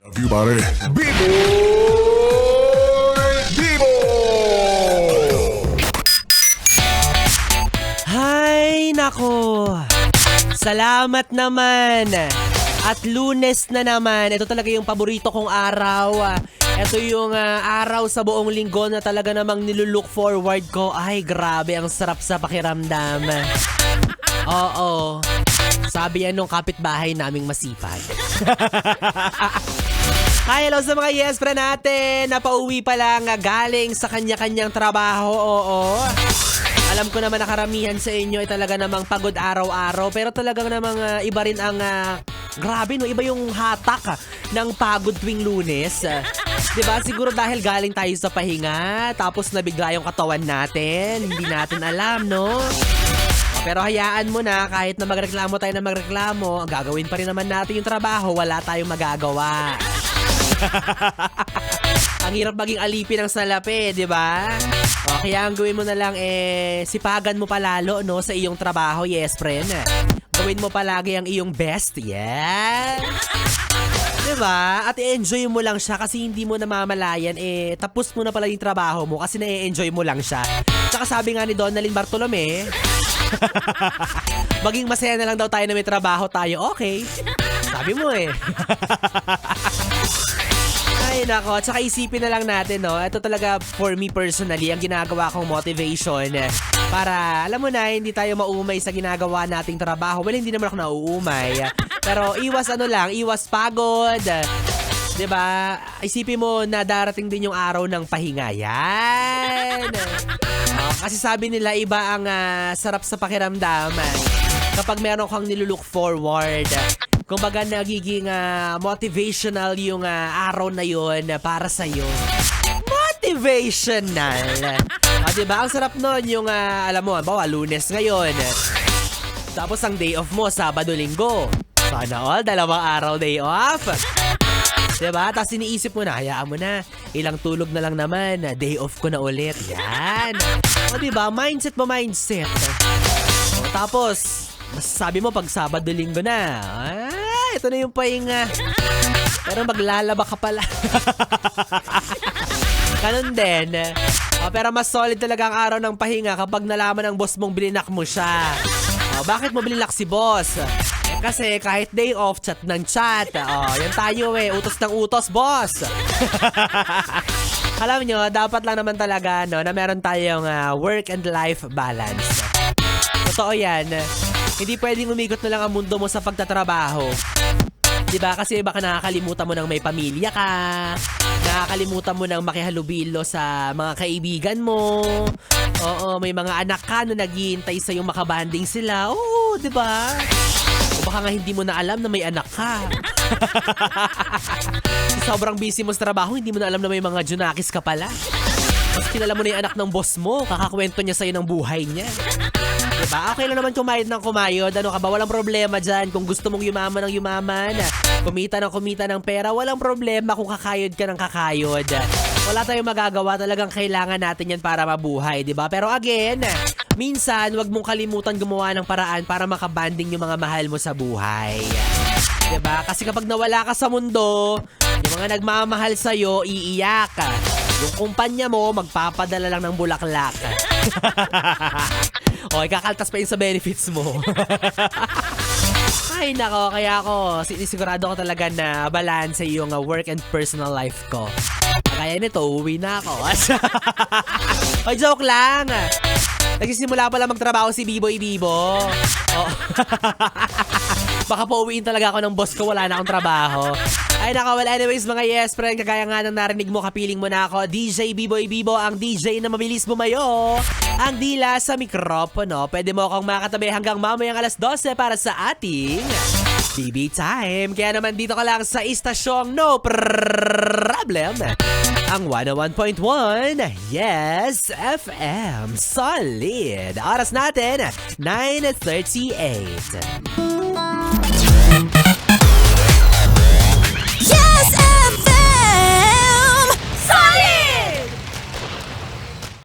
Love you, pare. Bibo! Bibo! Hay nako. Salamat naman. At Lunes na naman. Ito talaga yung paborito kong araw. Ito yung araw sa buong linggo na talaga namang nilulook forward ko. Ay, grabe. Ang sarap sa pakiramdam. Oo. Sabi yan nung kapitbahay naming masipag. Hi, hello sa mga yes friend natin. Napauwi pa lang galing sa kanya-kanyang trabaho. Oo. Alam ko naman na karamihan sa inyo ay talaga namang pagod araw-araw. Pero talagang namang iba rin ang... grabe no, iba yung hatak ng pagod tuwing Lunes. Diba? Siguro dahil galing tayo sa pahinga, tapos nabigla yung katawan natin. Hindi natin alam, no? Pero hayaan mo na, kahit na magreklamo tayo na magreklamo, gagawin pa rin naman natin yung trabaho, wala tayong magagawa. Ang hirap maging alipin ng salapi, di ba? O, kaya ang gawin mo na lang, sipagan mo palalo, no, sa iyong trabaho, yes, friend. Gawin mo palagi ang iyong best, yes. Diba? At i-enjoy mo lang siya kasi hindi mo namamalayan, tapos mo na pala yung trabaho mo kasi na-enjoy mo lang siya. Tsaka sabi nga ni Donalyn Bartolome, maging masaya na lang daw tayo na may trabaho tayo, okay? Sabi mo Ay nako, tsaka isipin na lang natin, no? Ito talaga for me personally, ang ginagawa kong motivation para, alam mo na, hindi tayo maumay sa ginagawa nating trabaho. Well, hindi naman ako nauumay. Pero iwas pagod. Diba? Isipin mo na darating din yung araw ng pahinga. Yan! Kasi sabi nila, iba ang sarap sa pakiramdam kapag meron kang nilulook forward. Kumbaga nagiging motivational yung araw na yun para sa'yo. Motivational! Diba? Ang sarap nun yung, alam mo, bawa, Lunes ngayon. Tapos ang day off mo, Sabado, Linggo. Sana all, 2 araw day off. Diba? Tapos iniisip mo na, hayaan mo na. Ilang tulog na lang naman, day off ko na ulit. Yan! O diba? Mindset mo, mindset. O, tapos, masasabi mo pag Sabado, Linggo na. Ito na yung pahinga. Pero maglalaba ka pala. Ganun din. Pero mas solid talaga ang araw ng pahinga kapag nalaman ng boss mong bilinak mo siya. Bakit mo bilinak si boss? Kasi kahit day off, chat ng chat. Yan tayo utos ng utos, boss. Alam nyo, dapat lang naman talaga na meron tayong work and life balance. Totoo yan. Hindi pwedeng umikot na lang ang mundo mo sa pagtatrabaho. Diba? Kasi baka nakakalimutan mo ng may pamilya ka. Nakakalimutan mo ng makihalubilo sa mga kaibigan mo. Oo, may mga anak ka na naghihintay sa'yo makabanding sila. Oo, diba? O baka nga hindi mo na alam na may anak ka. Sobrang busy mo sa trabaho, hindi mo na alam na may mga junakis ka pala. Mas kilala mo na yung anak ng boss mo, kakakwento niya sa'yo ng buhay niya. Diba? Okay lang naman kumayod ng kumayod. Ano ka ba? Walang problema dyan. Kung gusto mong yumaman ng yumaman, kumita ng pera, walang problema kung kakayod ka ng kakayod. Wala tayong magagawa. Talagang kailangan natin yan para mabuhay. Diba? Pero again, minsan, wag mong kalimutan gumawa ng paraan para makabanding yung mga mahal mo sa buhay. Diba? Kasi kapag nawala ka sa mundo, yung mga nagmamahal sa'yo, iiyak ka. Yung kumpanya mo, magpapadala lang ng bulaklak. O, ikakaltas pa yun sa benefits mo. Ay, nako, kaya ako, sinisigurado ko talaga na balance yung work and personal life ko. Kaya nito, uwi na ako. O, joke lang. Nagsisimula pala magtrabaho si Biboy Bibo. Oh. Baka pauwiin talaga ako ng boss ko, wala na akong trabaho. Ay nako, well anyways mga yes friend, kagaya nga ng narinig mo, kapiling mo na ako, DJ Biboy Bibo, ang DJ na mabilis bumayo, ang dila sa mikropono. Pwede mo akong makatabi hanggang mamayang 12 para sa ating BB Time. Kaya naman dito ka lang sa istasyong no problem, ang 101.1 Yes FM. Solid. Oras natin 9:38. Yes